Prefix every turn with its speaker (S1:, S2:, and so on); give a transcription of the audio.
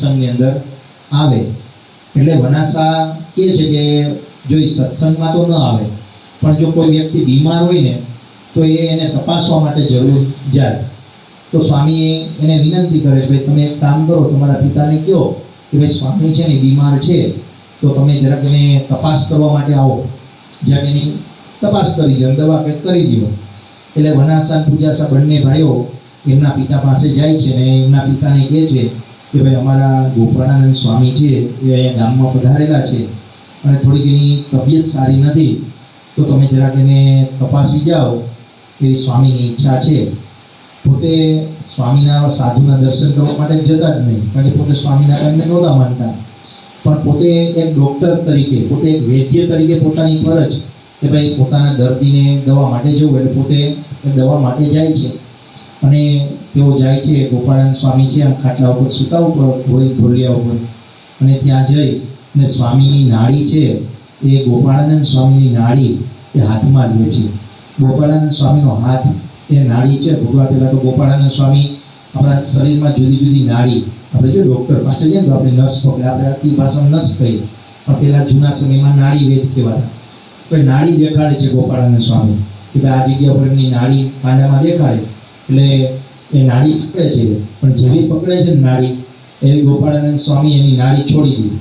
S1: સત્સંગની અંદર આવે. એટલે વનાસા કહે છે કે જો એ સત્સંગમાં તો ન આવે, પણ જો કોઈ વ્યક્તિ બીમાર હોય ને તો એને તપાસવા માટે જરૂર જાય. તો સ્વામી એને વિનંતી કરે કે ભાઈ તમે એક કામ કરો, તમારા પિતાને કહો કે ભાઈ સ્વામી છે ને બીમાર છે, તો તમે જરાક એને તપાસ કરવા માટે આવો, જરાક એની તપાસ કરી દો, દવા કંઈક કરી દો. એટલે વનાસા પૂજાસા બંને ભાઈઓ એમના પિતા પાસે જાય છે ને એમના પિતાને કહે છે કે ભાઈ અમારા ગોપાળાનંદ સ્વામી છે એ અહીંયા ગામમાં પધારેલા છે અને થોડીક એની તબિયત સારી નથી, તો તમે જરાક એને તપાસી જાઓ એવી સ્વામીની ઈચ્છા છે. પોતે સ્વામીના સાધુના દર્શન કરવા માટે જતા જ નહીં, કારણ કે પોતે સ્વામીના કારણે નહોતા માનતા, પણ પોતે એક ડૉક્ટર તરીકે, પોતે એક વૈદ્ય તરીકે પોતાની ફરજ કે ભાઈ પોતાના દર્દીને દવા માટે જવું, એટલે પોતે દવા માટે જાય છે. અને તેઓ જાય છે, ગોપાળાનંદ સ્વામી છે આમ ખાટલા ઉપર સૂતા ઉપર હોય, ઢોલિયા ઉપર, અને ત્યાં જઈ અને સ્વામીની નાડી છે એ ગોપાળાનંદ સ્વામીની નાડી એ હાથમાં લે છે. ગોપાળાનંદ સ્વામીનો હાથ એ નાડી છે. ભોગવા પહેલાં તો ગોપાળાનંદ સ્વામી આપણા શરીરમાં જુદી જુદી નાડી, આપણે જો ડૉક્ટર પાસે જઈએ તો આપણે નસ પકડે, આપણે આથી ભાષામાં નસ કહીએ, પણ પહેલાં જૂના સમયમાં નાડી વેદ કહેવાતા. તો નાડી દેખાડે છે ગોપાળાનંદ સ્વામી કે ભાઈ આ જગ્યા પર એમની નાડી કાંડામાં દેખાડે, એટલે એ નાડી પકડે છે. પણ જેવી પકડે છે ને નાડી, એવી ગોપાળાનંદ સ્વામી એની નાડી છોડી દીધી.